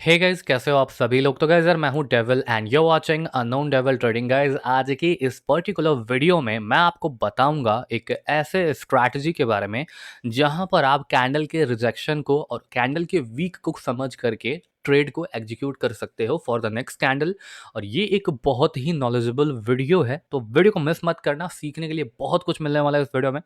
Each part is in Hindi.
हे गाइस, कैसे हो आप सभी लोग। तो गाइस यार, मैं हूं devil and you watching unknown devil trading. Guys, आज की इस पर्टिकुलर वीडियो में मैं आपको बताऊंगा एक ऐसे स्ट्रैटेजी के बारे में जहां पर आप कैंडल के रिजेक्शन को और कैंडल के वीक को समझ करके ट्रेड को एग्जीक्यूट कर सकते हो फॉर द नेक्स्ट कैंडल। और ये एक बहुत ही नॉलेजेबल वीडियो है, तो वीडियो को मिस मत करना, सीखने के लिए बहुत कुछ मिलने वाला है इस वीडियो में।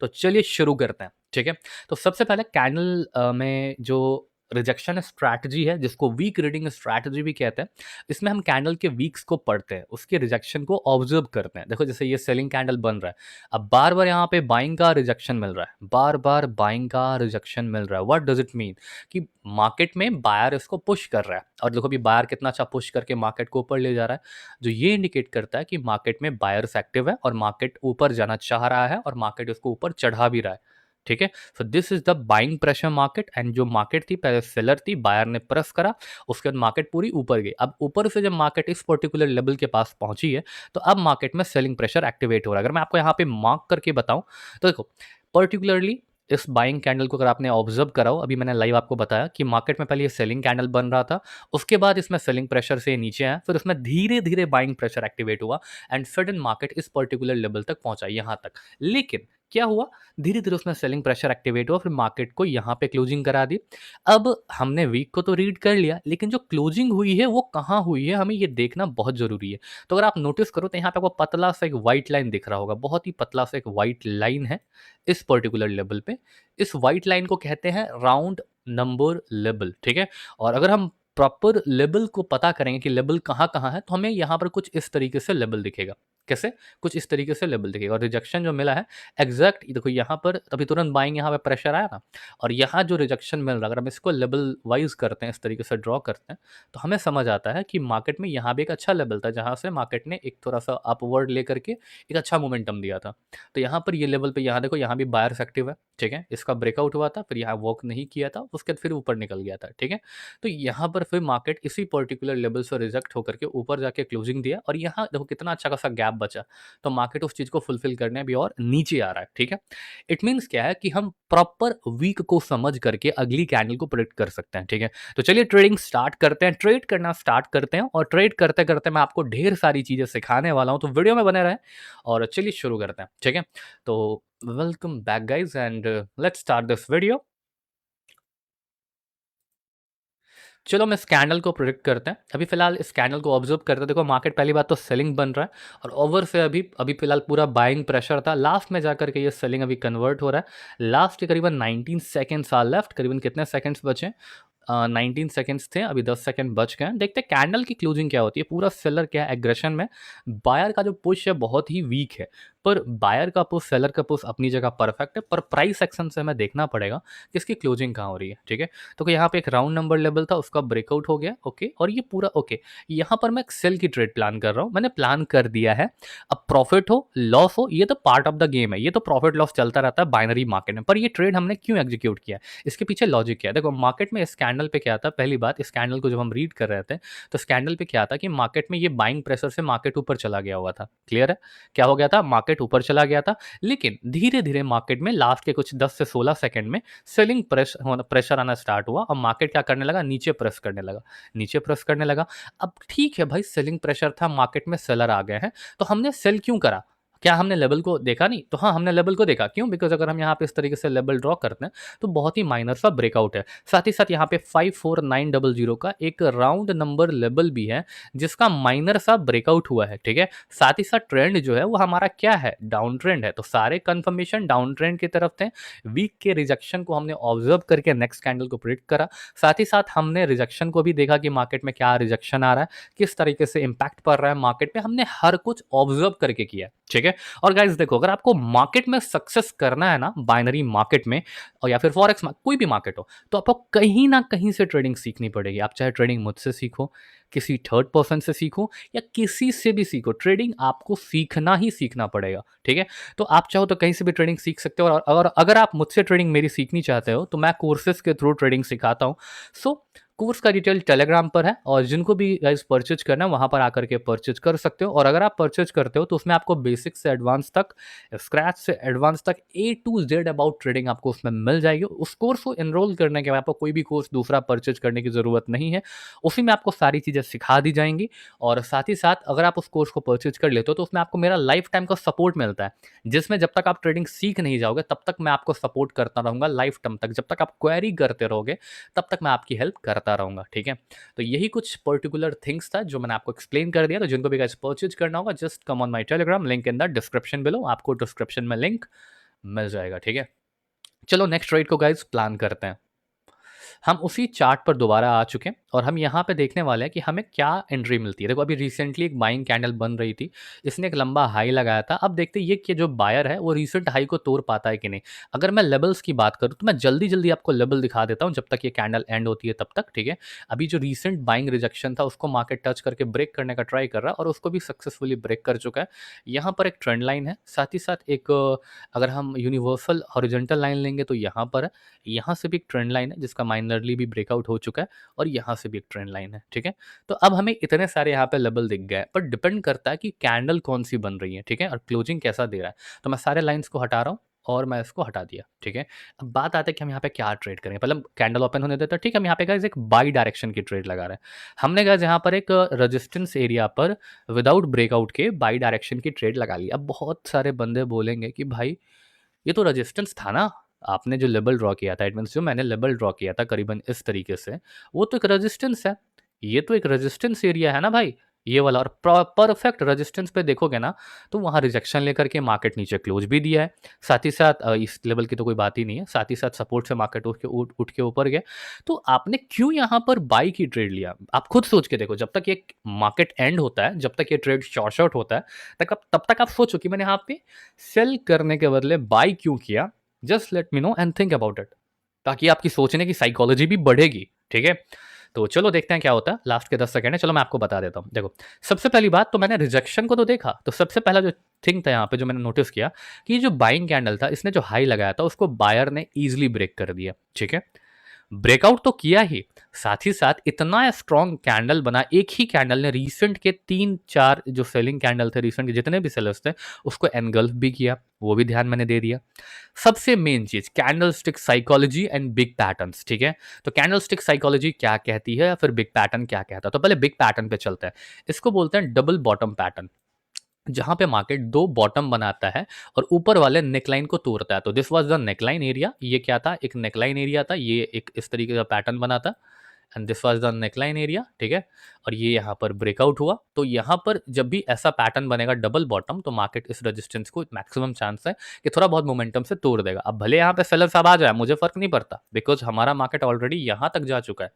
तो चलिए शुरू करते हैं, ठीक है। तो सबसे पहले कैंडल में जो रिजेक्शन स्ट्रैटेजी है, जिसको वीक रीडिंग स्ट्रैटेजी भी कहते हैं, इसमें हम कैंडल के वीक्स को पढ़ते हैं, उसके रिजेक्शन को ऑब्जर्व करते हैं। देखो, जैसे ये सेलिंग कैंडल बन रहा है, अब बार बार यहाँ पे बाइंग का रिजेक्शन मिल रहा है, बार बार बाइंग का रिजेक्शन मिल रहा है। व्हाट डज इट मीन कि मार्केट में बायर इसको पुश कर रहा है, और देखो अभी बायर कितना अच्छा पुश करके मार्केट को ऊपर ले जा रहा है, जो ये इंडिकेट करता है कि मार्केट में बायर्स एक्टिव है और मार्केट ऊपर जाना चाह रहा है और मार्केट इसको ऊपर चढ़ा भी रहा है, ठीक है। So this is the buying pressure market. And जो मार्केट थी पहले सेलर थी, बायर ने प्रेस करा, उसके बाद मार्केट पूरी ऊपर गई। अब ऊपर से जब मार्केट इस पर्टिकुलर लेवल के पास पहुंची है, तो अब मार्केट में सेलिंग प्रेशर एक्टिवेट हो रहा है। अगर मैं आपको यहाँ पे मार्क करके बताऊं, तो देखो पर्टिकुलरली इस बाइंग कैंडल को अगर आपने ऑब्जर्व करा हो, अभी मैंने लाइव आपको बताया कि मार्केट में पहले ये सेलिंग कैंडल बन रहा था, उसके बाद इसमें सेलिंग प्रेशर से नीचे आया, फिर इसमें धीरे धीरे बाइंग प्रेशर एक्टिवेट हुआ एंड सडन मार्केट इस पर्टिकुलर लेवल तक पहुंचा, यहां तक। लेकिन क्या हुआ, धीरे धीरे उसमें सेलिंग प्रेशर एक्टिवेट हुआ, फिर मार्केट को यहाँ पे क्लोजिंग करा दी। अब हमने वीक को तो रीड कर लिया, लेकिन जो क्लोजिंग हुई है वो कहाँ हुई है, हमें ये देखना बहुत जरूरी है। तो अगर आप नोटिस करो तो यहाँ पे आपको पतला सा एक व्हाइट लाइन दिख रहा होगा, बहुत ही पतला सा एक व्हाइट लाइन है इस पर्टिकुलर लेवल पे। इस व्हाइट लाइन को कहते हैं राउंड नंबर लेवल, ठीक है। और अगर हम प्रॉपर लेवल को पता करेंगे कि लेवल कहाँ कहाँ है, तो हमें यहाँ पर कुछ इस तरीके से लेवल दिखेगा। कैसे? कुछ इस तरीके से लेवल दिखेगा। और रिजेक्शन जो मिला है एग्जैक्ट देखो, यहाँ पर तभी तुरंत बाइंग, यहाँ पे प्रेशर आया ना, और यहाँ जो रिजेक्शन मिल रहा है, अगर हम इसको लेवल वाइज करते हैं, इस तरीके से ड्रॉ करते हैं, तो हमें समझ आता है कि मार्केट में यहाँ भी एक अच्छा लेवल था, जहाँ से मार्केट ने एक थोड़ा सा अपवर्ड लेकर के एक अच्छा मोमेंटम दिया था। तो यहाँ पर ये लेवल पे, यहाँ देखो, यहाँ भी बायर्स एक्टिव है, ठीक है। इसका ब्रेकआउट हुआ था, फिर यहाँ वर्क नहीं किया था, उसके बाद फिर ऊपर निकल गया था, ठीक है। तो यहाँ पर फिर मार्केट इसी पर्टिकुलर लेवल से रिजेक्ट होकर के ऊपर जाके क्लोजिंग दिया, और यहाँ देखो कितना अच्छा खासा गैप बचा, तो मार्केट उस चीज को फुलफिल करने अभी और नीचे आ रहा है, ठीक है। इट मीन्स क्या है कि हम प्रॉपर वीक को समझ करके अगली कैंडल को प्रेडिक्ट कर सकते हैं, ठीक है। तो चलिए ट्रेडिंग स्टार्ट करते हैं, ट्रेड करना स्टार्ट करते हैं, और ट्रेड करते करते मैं आपको ढेर सारी चीजें सिखाने वाला हूं, तो वीडियो में बने रहें। और चलिए शुरू करते हैं, ठीक है। तो welcome back guys, and let's start this video. चलो हम इस कैंडल को प्रोडिक्ट करते हैं। अभी फिलहाल इस कैंडल को ऑब्जर्व करते हैं। देखो मार्केट पहली बात तो सेलिंग बन रहा है, और ओवर से अभी अभी फिलहाल पूरा बाइंग प्रेशर था, लास्ट में जाकर के ये सेलिंग अभी कन्वर्ट हो रहा है। लास्ट के करीबन 19 सेकेंड्स आर लेफ्ट, करीबन कितने सेकेंड्स बचे? 19 सेकेंड्स थे, अभी 10 सेकेंड बच गए हैं। देखते हैं कैंडल की क्लोजिंग क्या होती है। पूरा सेलर क्या है एग्रेशन में, बायर का जो पुश है बहुत ही वीक है, पर बायर का पुश, सेलर का पुश अपनी जगह परफेक्ट है, पर प्राइस एक्शन से हमें देखना पड़ेगा कि इसकी क्लोजिंग कहाँ हो रही है, ठीक है। तो यहाँ पे एक राउंड नंबर लेवल था, उसका ब्रेकआउट हो गया, ओके, और ये पूरा ओके। यहाँ पर मैं एक सेल की ट्रेड प्लान कर रहा हूँ, मैंने प्लान कर दिया है। अब प्रॉफिट हो लॉस हो, ये तो पार्ट ऑफ द गेम है, ये तो प्रॉफिट लॉस चलता रहता है बाइनरी मार्केट में, पर ये ट्रेड हमने क्यों एग्जीक्यूट किया, इसके पीछे लॉजिक क्या है। देखो मार्केट में इस कैंडल पे क्या था, पहली बात, इस कैंडल को जब हम रीड कर रहे थे, तो इस कैंडल पे क्या था कि मार्केट में ये बाइंग प्रेशर से मार्केट ऊपर चला गया हुआ था। क्लियर है? क्या हो गया था, मार्केट ऊपर चला गया था, लेकिन धीरे धीरे मार्केट में लास्ट के कुछ 10 से 16 सेकंड में सेलिंग प्रेशर आना स्टार्ट हुआ, और मार्केट क्या करने लगा, नीचे प्रेस करने लगा, नीचे प्रेस करने लगा। अब ठीक है भाई, सेलिंग प्रेशर था, मार्केट में सेलर आ गए हैं, तो हमने सेल क्यों करा? क्या हमने लेवल को देखा नहीं? तो हाँ, हमने लेवल को देखा। क्यों? बिकॉज अगर हम यहाँ पे इस तरीके से लेवल ड्रॉ करते हैं, तो बहुत ही माइनर सा ब्रेकआउट है। साथ ही साथ यहाँ पे 54900 का एक राउंड नंबर लेवल भी है, जिसका माइनर सा ब्रेकआउट हुआ है, ठीक है। साथ ही साथ ट्रेंड जो है वो हमारा क्या है, डाउन ट्रेंड है, तो सारे कंफर्मेशन डाउन ट्रेंड की तरफ थे। वीक के रिजेक्शन को हमने ऑब्जर्व करके नेक्स्ट कैंडल को प्रिडिक्ट करा। साथ ही साथ हमने रिजेक्शन को भी देखा कि मार्केट में क्या रिजेक्शन आ रहा है, किस तरीके से इंपैक्ट पड़ रहा है मार्केट पे, हमने हर कुछ ऑब्जर्व करके किया, ठीक है। और गाइस देखो, अगर आपको मार्केट में सक्सेस करना है ना, बाइनरी मार्केट में, और या फिर फॉरेक्स में, कोई भी मार्केट हो, तो आपको कहीं ना कहीं से ट्रेडिंग सीखनी पड़ेगी। आप चाहे ट्रेडिंग मुझसे सीखो, किसी थर्ड पर्सन से सीखो, या किसी से भी सीखो, ट्रेडिंग आपको सीखना ही सीखना पड़ेगा, ठीक है। तो आप चाहो तो कहीं से भी ट्रेडिंग सीख सकते हो, और अगर आप मुझसे ट्रेडिंग मेरी सीखनी चाहते हो, तो मैं कोर्सेज के थ्रू ट्रेडिंग सिखाता हूँ। सो कोर्स का डिटेल टेलीग्राम पर है और जिनको भी गाइस परचेज करना है वहाँ पर आकर के परचेज कर सकते हो। और अगर आप परचेज करते हो तो उसमें आपको बेसिक से एडवांस तक, स्क्रैच से एडवांस तक ए टू जेड अबाउट ट्रेडिंग आपको उसमें मिल जाएगी। उस कोर्स को एनरोल करने के बाद आपको कोई भी कोर्स दूसरा परचेज करने की ज़रूरत नहीं है, उसी में आपको सारी चीज़ें सिखा दी जाएंगी। और साथ ही साथ अगर आप उस कोर्स को परचेज कर लेते हो तो उसमें आपको मेरा लाइफ टाइम का सपोर्ट मिलता है, जिसमें जब तक आप ट्रेडिंग सीख नहीं जाओगे तब तक मैं आपको सपोर्ट करता रहूँगा लाइफ टाइम तक। जब तक आप क्वेरी करते रहोगे तब तक मैं आपकी हेल्प करता रहूँगा, ठीक है? तो यही कुछ पर्टिकुलर थिंग्स था जो मैंने आपको एक्सप्लेन कर दिया। तो जिनको भी गाइस परचेज करना होगा just come on my Telegram, link in the description below. आपको डिस्क्रिप्शन में लिंक मिल जाएगा, ठीक है? चलो नेक्स्ट ट्रेड को गाइस प्लान करते हैं। हम उसी चार्ट पर दोबारा आ चुके हैं और हम यहाँ पे देखने वाले हैं कि हमें क्या एंट्री मिलती है। देखो अभी रिसेंटली एक बाइंग कैंडल बन रही थी, इसने एक लंबा हाई लगाया था। अब देखते हैं ये कि जो बायर है वो रिसेंट हाई को तोड़ पाता है कि नहीं। अगर मैं लेवल्स की बात करूँ तो मैं जल्दी जल्दी आपको लेवल दिखा देता हूँ जब तक ये कैंडल एंड होती है तब तक, ठीक है? अभी जो रिसेंट बाइंग रिजेक्शन था उसको मार्केट टच करके ब्रेक करने का ट्राई कर रहा है और उसको भी सक्सेसफुली ब्रेक कर चुका है। यहाँ पर एक ट्रेंड लाइन है, साथ ही साथ एक अगर हम यूनिवर्सल हॉरिजॉन्टल लाइन लेंगे तो यहाँ पर है। यहाँ से भी एक ट्रेंड लाइन है जिसका माइनरली भी ब्रेकआउट हो चुका है और यहाँ से भी एक ट्रेंड लाइन है, ठीक है? तो अब हमें इतने सारे यहाँ पे लेवल दिख गए, पर डिपेंड करता है कि कैंडल कौन सी बन रही है, ठीक है? और क्लोजिंग कैसा दे रहा है। तो मैं सारे लाइन्स को हटा रहा हूँ और मैं इसको हटा दिया, ठीक है? अब बात आता है कि हम यहाँ पे क्या ट्रेड करेंगे। पहले हम कैंडल ओपन होने देते हैं, ठीक है? हम यहाँ पे गाइस एक बाई डायरेक्शन की ट्रेड लगा रहे हैं। हमने गाइस यहाँ पर एक रेजिस्टेंस एरिया पर विदाउट ब्रेकआउट के बाई डायरेक्शन की ट्रेड लगा ली। अब बहुत सारे बंदे बोलेंगे कि भाई ये तो रेजिस्टेंस था ना, आपने जो लेबल ड्रॉ किया था, इट मीन्स जो मैंने लेबल ड्रॉ किया था करीबन इस तरीके से, वो तो एक रेजिस्टेंस है। ये तो एक रेजिस्टेंस एरिया है ना भाई, ये वाला। और परफेक्ट रेजिस्टेंस पे देखोगे ना तो वहाँ रिजेक्शन लेकर के मार्केट नीचे क्लोज भी दिया है। साथ ही साथ इस लेवल की तो कोई बात ही नहीं है, साथ ही साथ सपोर्ट से मार्केट उठ के ऊपर गया। तो आपने क्यों यहाँ पर बाई की ट्रेड लिया? आप खुद सोच के देखो। जब तक ये मार्केट एंड होता है, जब तक ये ट्रेड शॉर्ट होता है, तब तक आप सोचो कि मैंने यहाँ पे सेल करने के बदले बाई क्यों किया। Just let me know and think about it, ताकि आपकी सोचने की साइकोलॉजी भी बढ़ेगी, ठीक है? तो चलो देखते हैं क्या होता है। लास्ट के 10 सेकंड है, चलो मैं आपको बता देता हूँ। देखो सबसे पहली बात तो मैंने रिजेक्शन को तो देखा, तो सबसे पहला जो थिंग था यहाँ पे जो मैंने नोटिस किया कि जो बाइंग कैंडल था इसने जो हाई लगाया था उसको बायर ने ईजिली ब्रेक कर दिया, ठीक है? ब्रेकआउट तो किया ही, साथ ही साथ इतना स्ट्रॉन्ग कैंडल बना। एक ही कैंडल ने रीसेंट के 3-4 जो सेलिंग कैंडल थे, रीसेंट के जितने भी सेलर्स थे, उसको एनगल्फ भी किया, वो भी ध्यान मैंने दे दिया। सबसे मेन चीज candle stick psychology and big patterns, ठीक है? तो कैंडल स्टिक साइकोलॉजी क्या कहती है या फिर बिग पैटर्न क्या कहता है? तो पहले बिग पैटर्न पे चलते हैं। इसको बोलते हैं डबल बॉटम पैटर्न, जहां पे मार्केट दो बॉटम बनाता है और ऊपर वाले नेकलाइन को तोड़ता है। तो this was the neckline area. ये क्या था? एक नेकलाइन एरिया था। ये एक इस तरीके का पैटर्न बना था and this was the neckline area, ठीक है? और ये यहाँ पर ब्रेकआउट हुआ। तो यहाँ पर जब भी ऐसा पैटर्न बनेगा डबल बॉटम, तो मार्केट इस रेजिस्टेंस को मैक्सिमम चांस है कि थोड़ा बहुत मोमेंटम से तोड़ देगा। अब भले यहाँ पे सेलर साहब आ जाए, मुझे फर्क नहीं पड़ता, बिकॉज हमारा मार्केट ऑलरेडी यहाँ तक जा चुका है,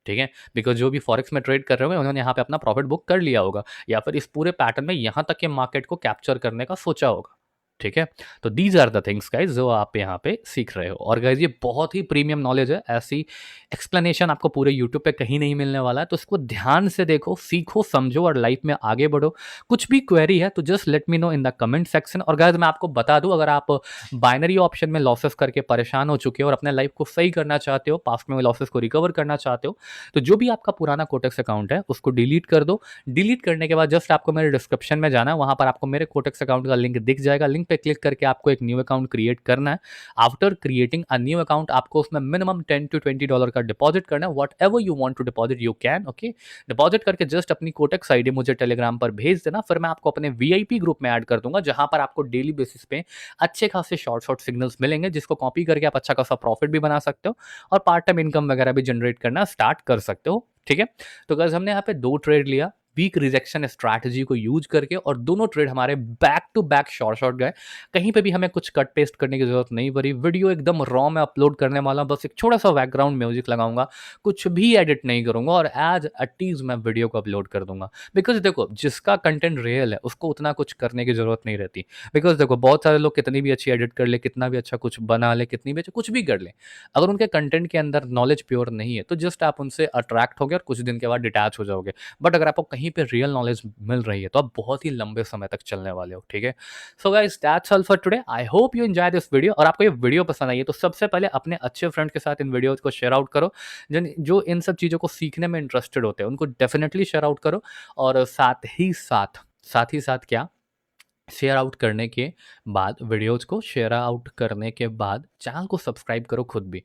ठीक है? बिकॉज़ जो भी फॉरेक्स में ट्रेड कर रहे होंगे उन्होंने यहाँ पे अपना प्रॉफिट बुक कर लिया होगा या फिर इस पूरे पैटर्न में यहाँ तक के मार्केट को कैप्चर करने का सोचा होगा, ठीक है? तो these are the things guys जो आप यहाँ पे सीख रहे हो। और गाइस ये बहुत ही प्रीमियम नॉलेज है, ऐसी एक्सप्लेनेशन आपको पूरे यूट्यूब पे कहीं नहीं मिलने वाला है। तो इसको ध्यान से देखो, सीखो, समझो और लाइफ में आगे बढ़ो। कुछ भी क्वेरी है तो just let me know in the comment section. और गाइस मैं आपको बता दूँ, अगर आप बाइनरी ऑप्शन में लॉसेस करके परेशान हो चुके हो और अपने लाइफ को सही करना चाहते हो, पास्ट में लॉसेस को रिकवर करना चाहते हो, तो जो भी आपका पुराना कोटेक्स अकाउंट है उसको डिलीट कर दो। डिलीट करने के बाद जस्ट आपको मेरे डिस्क्रिप्शन में जाना है, वहां पर आपको मेरे कोटेक्स अकाउंट का लिंक दिख जाएगा। लिंक पे क्लिक करके आपको एक न्यू अकाउंट क्रिएट करना है। After creating a new account आपको उसमें मिनिमम $10 to $20 का डिपॉजिट करना है। Whatever you want to deposit you can, okay? Deposit करके जस्ट अपनी कोटेक्स आईडी मुझे टेलीग्राम पर भेज देना, फिर मैं आपको अपने वीआईपी ग्रुप में ऐड कर दूंगा, जहां पर आपको डेली बेसिस पे अच्छे खासे शॉर्ट सिग्नल्स मिलेंगे, जिसको कॉपी करके आप अच्छा खासा प्रॉफिट भी बना सकते हो और पार्ट टाइम इनकम वगैरह भी जनरेट करना स्टार्ट कर सकते हो, ठीक है? तो गाइस हमने यहाँ पे 2 ट्रेड लिया वीक रिजेक्शन स्ट्रैटेजी को यूज करके और दोनों ट्रेड हमारे बैक टू बैक शॉर्ट गए। कहीं पे भी हमें कुछ कट पेस्ट करने की जरूरत नहीं पड़ी। वीडियो एकदम रॉ में अपलोड करने वाला हूं, बस एक छोटा सा बैकग्राउंड म्यूजिक लगाऊंगा, कुछ भी एडिट नहीं करूंगा और एज अट इज मैं वीडियो को अपलोड कर दूंगा। बिकॉज देखो जिसका कंटेंट रियल है उसको उतना कुछ करने की जरूरत नहीं रहती। बिकॉज देखो बहुत सारे लोग कितनी भी अच्छी एडिट कर ले, कितना भी अच्छा कुछ बना ले, कितनी भी अच्छा कुछ भी कर ले, अगर उनके कंटेंट के अंदर नॉलेज प्योर नहीं है तो जस्ट आप उनसे अट्रैक्ट होगे और कुछ दिन के बाद डिटैच हो जाओगे। बट अगर आपको कहीं कहीं पे रियल नॉलेज मिल रही है तो आप बहुत ही लंबे समय तक चलने वाले हो, ठीक है? So guys that's all for today. I hope you enjoy this video और आपको ये वीडियो पसंद आई है तो सबसे पहले अपने अच्छे फ्रेंड के साथ इन वीडियोज़ को शेयर आउट करो। जिन जो इन सब चीज़ों को सीखने में इंटरेस्टेड होते हैं उनको डेफ़िनेटली शेयर आउट करो और साथ ही साथ क्या शेयर आउट करने के बाद वीडियोज़ को शेयर आउट करने के बाद चैनल को सब्सक्राइब करो खुद भी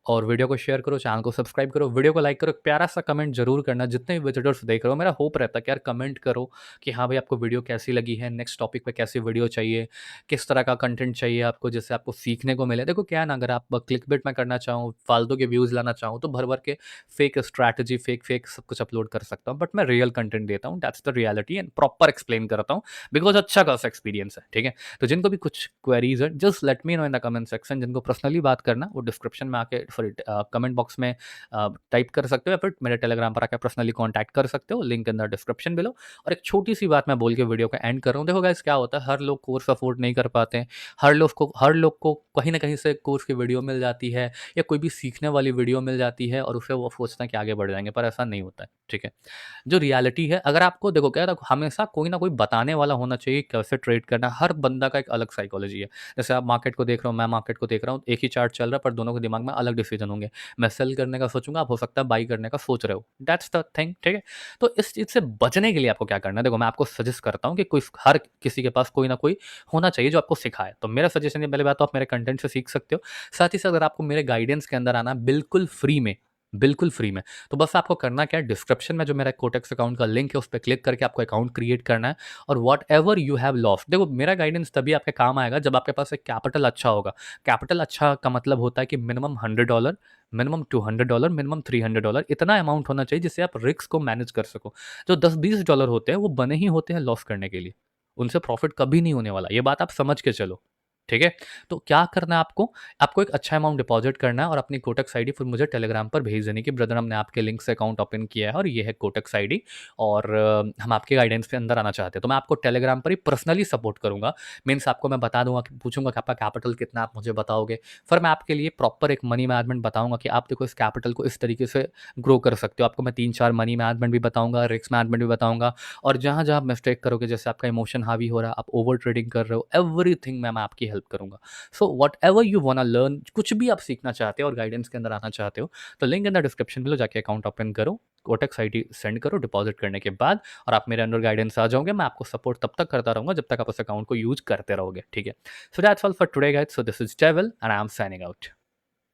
और वीडियो को शेयर करो, चैनल को सब्सक्राइब करो, वीडियो को लाइक करो, एक प्यारा-सा कमेंट ज़रूर करना जितने भी विज़िटर्स देख रहे हो। मेरा होप रहता है कि यार कमेंट करो कि हाँ भाई आपको वीडियो कैसी लगी है, नेक्स्ट टॉपिक पे कैसी वीडियो चाहिए, किस तरह का कंटेंट चाहिए आपको जिससे आपको सीखने को मिले। देखो क्या है ना अगर आप क्लिकबेट में करना चाहो, फालतू के व्यूज़ लाना चाहो तो भर-भर के फेक स्ट्रैटेजी, फेक सब कुछ अपलोड कर सकता हूँ। बट मैं रियल कंटेंट देता हूँ, that's the reality and proper explain करता हूँ बिकॉज़ अच्छा खासा एक्सपीरियंस है, ठीक है? तो जिनको भी कुछ क्वेरीज है just let me know in the comment section. जिनको पर्सनली बात करना वो डिस्क्रिप्शन में आके सॉरी कमेंट बॉक्स में टाइप कर सकते हो या फिर मेरे टेलीग्राम पर आकर पर्सनली कांटेक्ट कर सकते हो, link in the description below. और एक छोटी सी बात मैं बोल के वीडियो का एंड कर रहा हूँ। देखो गाइस क्या होता है हर लोग कोर्स अफोर्ड नहीं कर पाते हैं, हर लोग को कहीं ना कहीं से कोर्स की वीडियो मिल जाती है या कोई भी सीखने वाली वीडियो मिल जाती है और उसे वो सोचते हैं कि आगे बढ़ जाएंगे, पर ऐसा नहीं होता है, ठीक है? जो रियलिटी है अगर आपको देखो क्या है हमेशा कोई ना कोई बताने वाला होना चाहिए कैसे ट्रेड करना है। हर बंदा का एक अलग साइकोलॉजी है। जैसे आप मार्केट को देख रहे हो, मैं मार्केट को देख रहा हूँ, एक ही चार्ट चल रहा है पर दोनों के दिमाग में अलग डिसीजन होंगे। मैं सेल करने का सोचूंगा, आप हो सकता है बाई करने का सोच रहे हो। दैट्स द थिंग, ठीक है? तो इस चीज़ से बचने के लिए आपको क्या करना है, देखो मैं आपको सजेस्ट करता हूँ कि कोई हर किसी के पास कोई ना कोई होना चाहिए जो आपको सिखाए। तो मेरा सजेशन है पहली बात तो आप मेरे कंटेंट से सीख सकते हो। साथ ही साथ अगर आपको मेरे गाइडेंस के अंदर आना है बिल्कुल फ्री में, तो बस आपको करना क्या है, डिस्क्रिप्शन में जो मेरा कोटेक्स अकाउंट का लिंक है उस पे क्लिक करके आपको अकाउंट क्रिएट करना है और व्हाटएवर यू हैव लॉस्ट, देखो मेरा गाइडेंस तभी आपके काम आएगा जब आपके पास एक कैपिटल अच्छा होगा। कैपिटल अच्छा का मतलब होता है कि मिनिमम $100, मिनिमम $200, मिनिमम $300, इतना अमाउंट होना चाहिए जिससे आप रिस्क को मैनेज कर सको। जो $10-20 होते हैं वो बने ही होते हैं लॉस करने के लिए, उनसे प्रॉफिट कभी नहीं होने वाला, ये बात आप समझ के चलो, ठीक है? तो क्या करना है आपको, आपको एक अच्छा अमाउंट डिपॉज़िट करना है और अपनी कोटक्स आईडी फिर मुझे टेलीग्राम पर भेज देनी कि ब्रदर हमने आपके लिंक से अकाउंट ओपन किया है और ये है कोटक्स आईडी और हम आपके गाइडेंस के अंदर आना चाहते हैं। तो मैं आपको टेलीग्राम पर ही पर्सनली सपोर्ट करूँगा। मीन्स आपको मैं बता दूँगा कि पूछूँगा कि आपका कैपिटल कितना है, आप मुझे बताओगे। फिर मैं आपके लिए प्रॉपर एक मनी मैनेजमेंट बताऊँगा कि आप देखो इस कैपिटल को इस तरीके से ग्रो कर सकते हो। आपको मैं 3-4 मनी मैनेजमेंट भी बताऊँगा, रिस्क मैनेजमेंट भी बताऊँगा और जहाँ-जहाँ आप मिस्टेक करोगे, जैसे आपका इमोशन हावी हो रहा है, आप ओवर ट्रेडिंग कर रहे हो, एवरीथिंग मैं आपकी हेल्प करूँगा। सो व्हाटएवर यू वांना लर्न, कुछ भी आप सीखना चाहते हो और गाइडेंस के अंदर आना चाहते हो तो link in the description below जाके अकाउंट ओपन करो, कोटेक्स आईडी सेंड करो डिपॉजिट करने के बाद और आप मेरे अंडर गाइडेंस आ जाओगे। मैं आपको सपोर्ट तब तक करता रहूंगा जब तक आप उस अकाउंट को यूज करते रहोगे, ठीक है? So that's all for today guys. So this is devil and I am signing out.